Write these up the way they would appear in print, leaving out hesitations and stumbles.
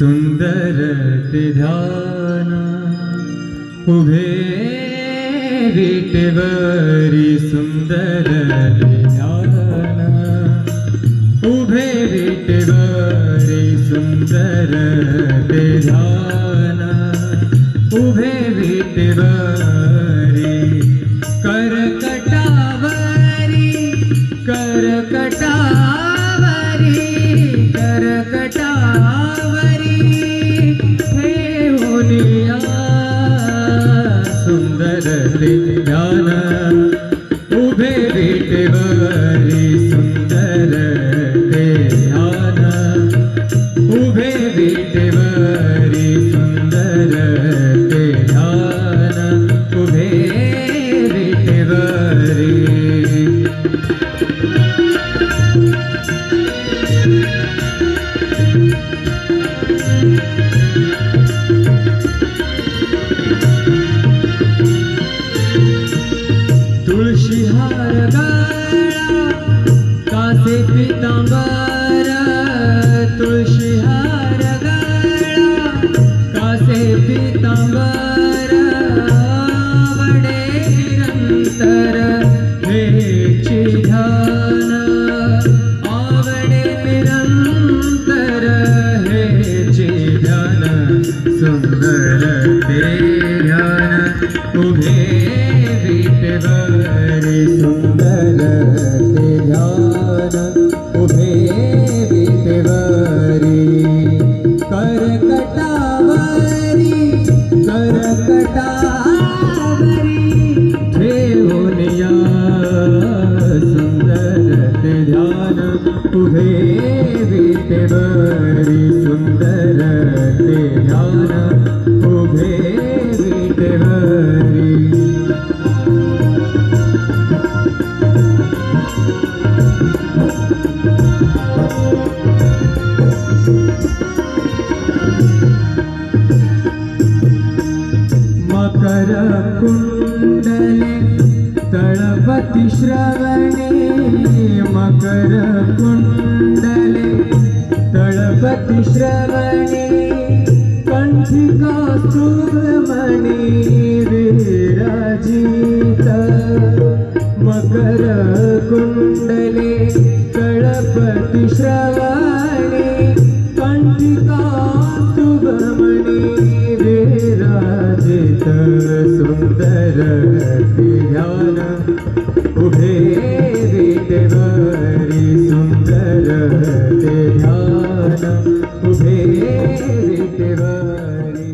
सुंदर ते ध्यान उभे विटेवरी सुंदर ते ध्यान उभे विटेवरी सुंदर ते ध्यान उभे विटेवरी करकटावरी करकटावरी करकटावरी ठेवूनिया सुंदर ते ध्यान उभे विटेवरी सुंदर ते ध्यान उभे विटेवरी सुंदर ते ध्यान उभे विटेवरी तुळशी हार गळा कासे पितांबर तुळशी हार गळा कासे पितांबर आवडे निरंतर हेची ध्यान आवडे निरंतर हेची ध्यान सुंदर ते ध्यान उभे विटेवरी सुंदर ते ध्यान उभे विटेवरी करकटावरी करकटावरी ठेवूनिया सुंदर ते ध्यान उभे विटेवरी सुंदर ते ध्यान उभे विटेवरी मकर कुंडले तळपति श्रवणे मकर कुंडले तळपति श्रवणे कंठी कौस्तुभमणि विराजित मकर कुंडले तळपति श्रवणे कंठी कौस्तुभमणि विराजित सुंदर ते ध्यान उभे विटेवरी सुंदर ते ध्यान उभे विटेवरी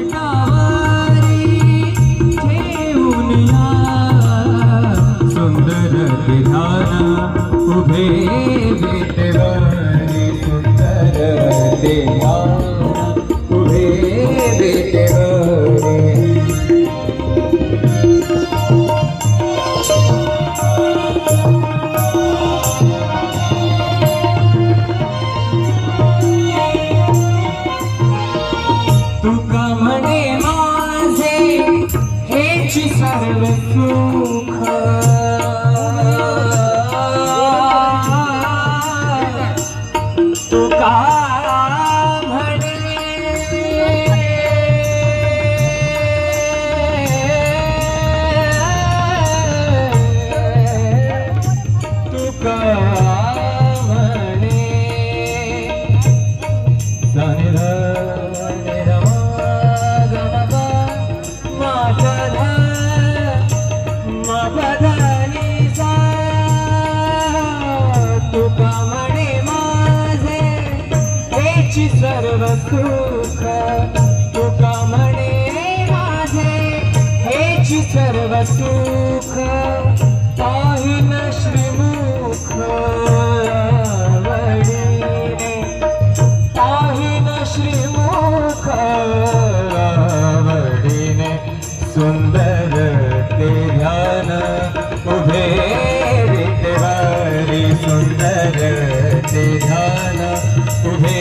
करकटावरी ठेवूनिया सुंदर ते ध्यान उभे विटेवरी सुंदर ते ध्यान उभे विटेवरी तुका म्हणे माझे हेची सर्व सुख तुका सर्व सुख तुका म्हणे माझे हेची सर्व सुख पाहिन श्रीमुख आवडीने पाहिन श्रीमुख आवडीने सुंदर ते ध्यान उभे विटेवरी सुंदर ते ध्यान उभे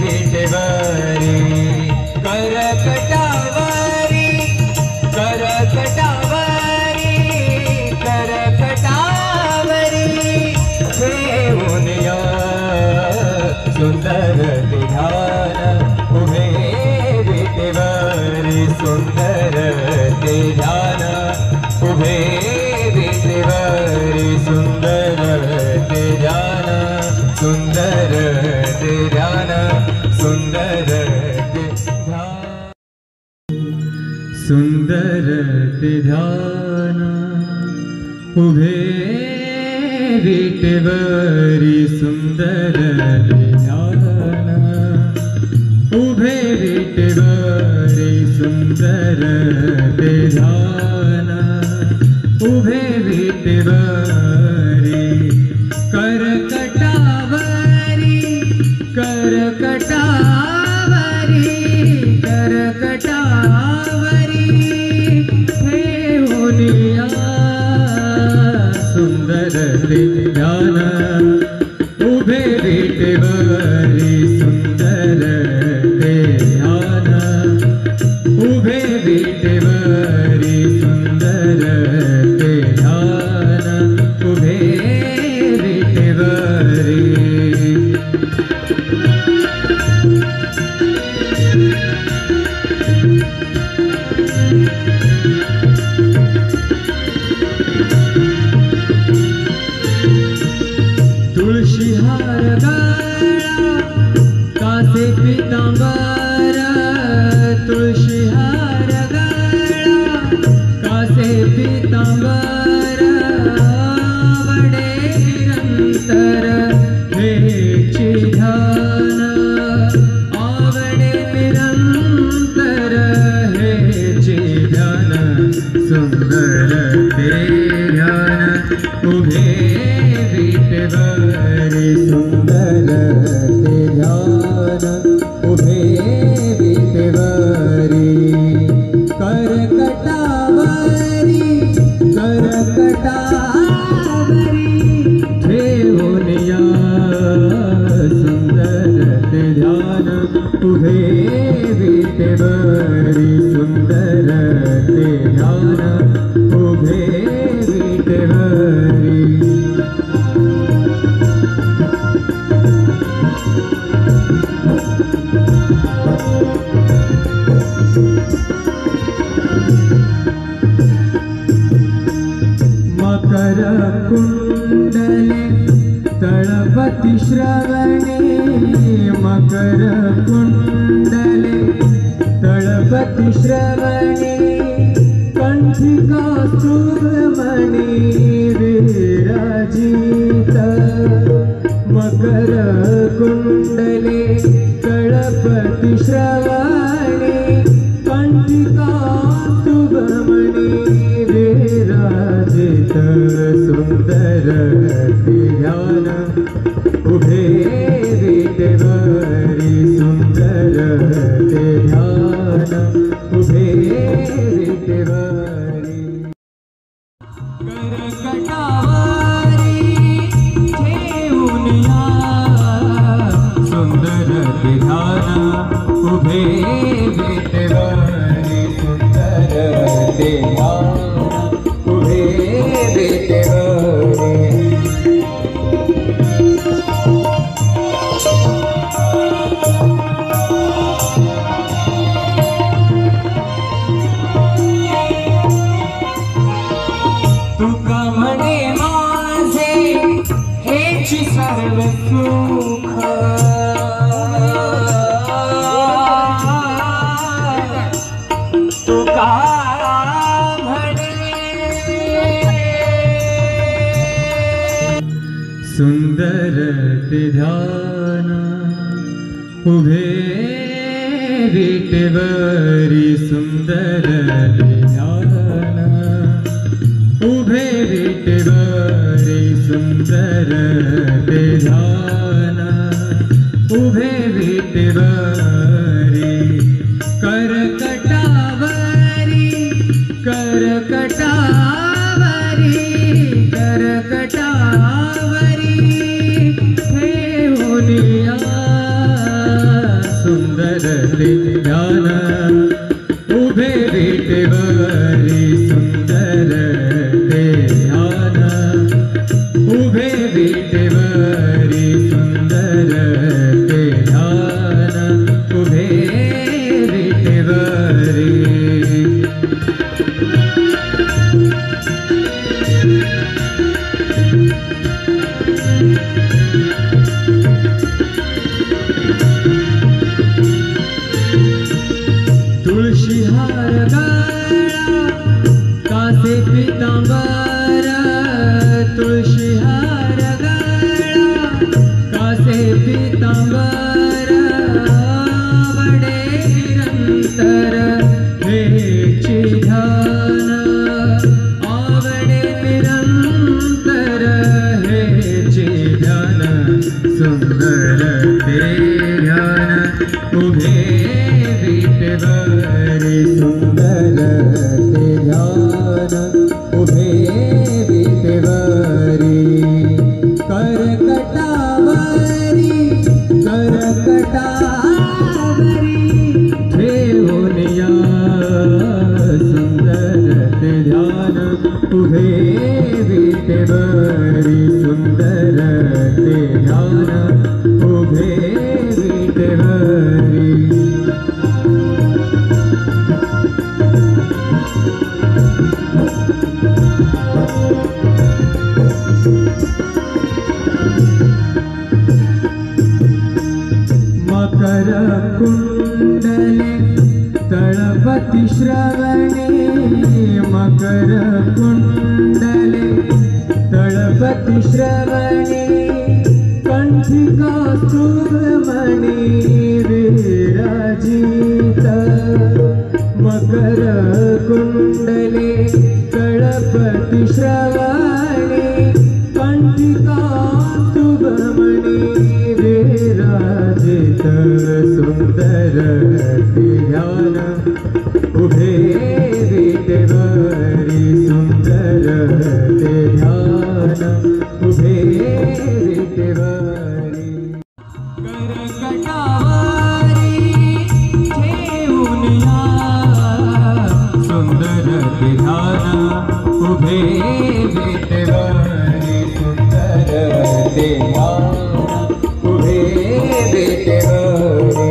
विटेवरी करकटावरी करकटावरी करकटावरी ठेवूनिया सुंदर सुंदर ते ध्यान सुंदर ते ध्यान सुंदर ते ध्यान उभे विटेवरी सुंदर ते ध्यान उभे विटेवरी सुंदर ते ध्यान उभे विटेवरी करकटावरी करकटावरी करकटावरी ठेवूनिया सुंदर ते ध्यान उभे विटेवरी सुंदर ते ध्यान उभे विटेवरी सुंदर ते ध्यान उभे विटेवरी तुळशी हार गळा कासे पितांबर तुळशी हार गळा कासे पितांबर आवडे निरंतर हेची ध्यान आवडे निरंतर हेची ध्यान सुंदर ते ध्यान उभे विटेवरी सुंदर ते ध्यान उभे विटेवरी करकटावरी करकटावरी ठेवूनिया सुंदर ते ध्यान उभे विटेवरी सुंदर ते ध्यान उभे विटेवरी मकर कुंडले तळपति श्रवणे मकर कुंडले तळपति श्रवणे कंठिका सुभमणि विराजित मकर कुंडले तळपति श्रवणे कंठिका सुभमणि विराजित सुंदर ते ध्यान उभे विटेवरी सुंदर ते ध्यान उभे विटेवरी करकटावरी ठेवूनिया सुंदर ते ध्यान उभे विटेवरी सुंदर ते ध्यान उभे विटेवरी तुका म्हणे माझे हेची सर्व सुख तुका सुंदर ते ध्यान उभे विटेवरी सुंदर ते ध्यान उभे विटेवरी सुंदर ते ध्यान उभे विटेवरी करकटावरी करकटावरी करकटावरी ठेवूनिया सुंदर ते ध्यान उभे विटेवरी सुंदर ते ध्यान उभे विटेवरी सुंदर ते ध्यान उभे विटेवरी आवडे निरंतर हेची ध्यान आवडे निरंतर हेची ध्यान सुंदर ते ध्यान उभे विटेवरी सुंदर ते ध्यान उभे विटेवरी करकटावरी ठेवूनिया सुंदर ते ध्यान उभे विटेवरी सुंदर ते ध्यान उभे विटेवरी मकर कुंडले तळपति श्रवणे मकर कुंडले तळपति श्रवणे कंठिका सुमणि विराजित मकर कुंडले तळपति श्रवणे कंठिका सुमणि विराजित सुंदर ते ध्यान उभे विटेवरी सुंदर ते ध्यान उभे विटेवरी करकटावरी ठेवूनिया सुंदर ते ध्यान उभे विटेवरी सुंदर ते ध्यान उभे विटेवरी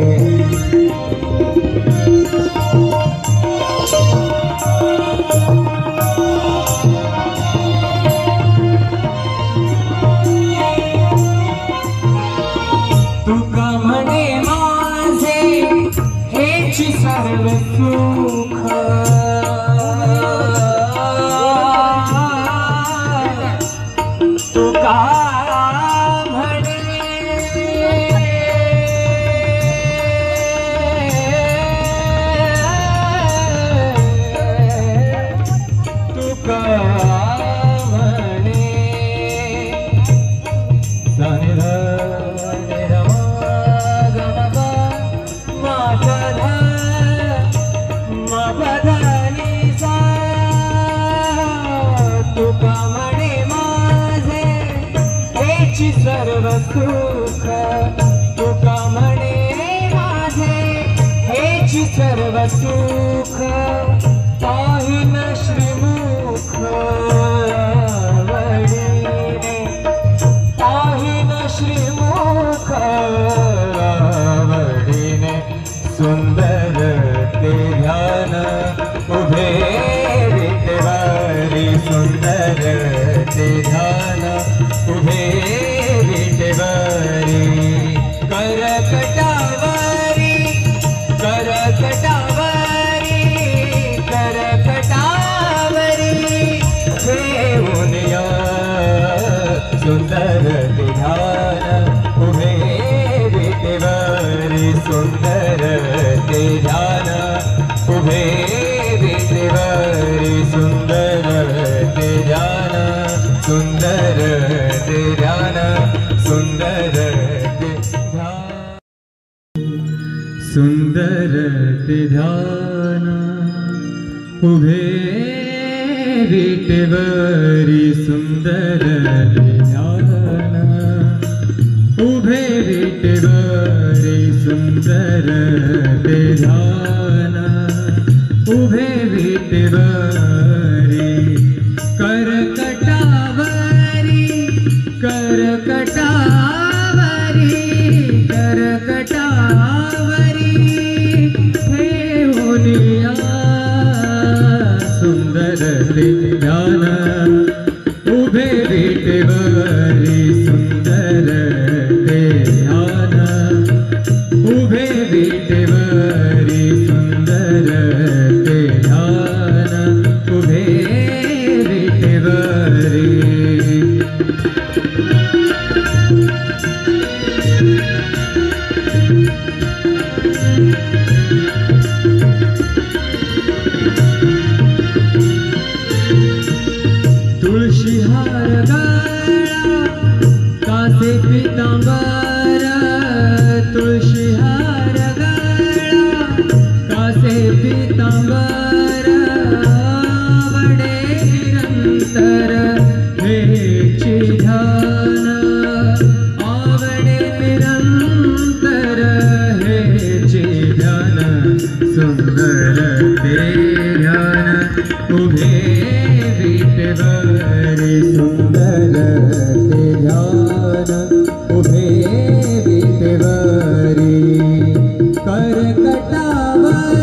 तुका म्हणे माझे हेची सर्व सुख तुका म्हणे तुका म्हणे तुका म्हणे माझे हेची सर्व सुख तुका म्हणे माझे हेची सर्व सुख पाहिन श्रीमुख आवडीने पाहिन श्रीमुख आवडीने सुंदर ते ध्यान उभे विटेवरी सुंदर ते ध्यान उभे विटेवरी करकटावरी करकटावरी करकटावरी ठेवूनिया सुंदर ते ध्यान उभे विटेवरी सुंदर ते ध्यान उभे विटेवरी सुंदर ते ध्यान सुंदर ते ध्यान सुंदर ते ध्यान सुंदर ते ध्यान उभे विटेवरी सुंदर ते ध्यान उभे विटेवरी सुंदर ते ध्यान उभे विटेवरी करकटावरी करकटावरी करकटावरी ठेवूनिया सुंदर ते ध्यान उभे विटेवरी सुंदर ते ध्यान उभे विटेवरी सुंदर ते ध्यान उभे विटेवरी उभे विटेवरी सुंदर ते ध्यान उभे विटेवरी कर्कटावर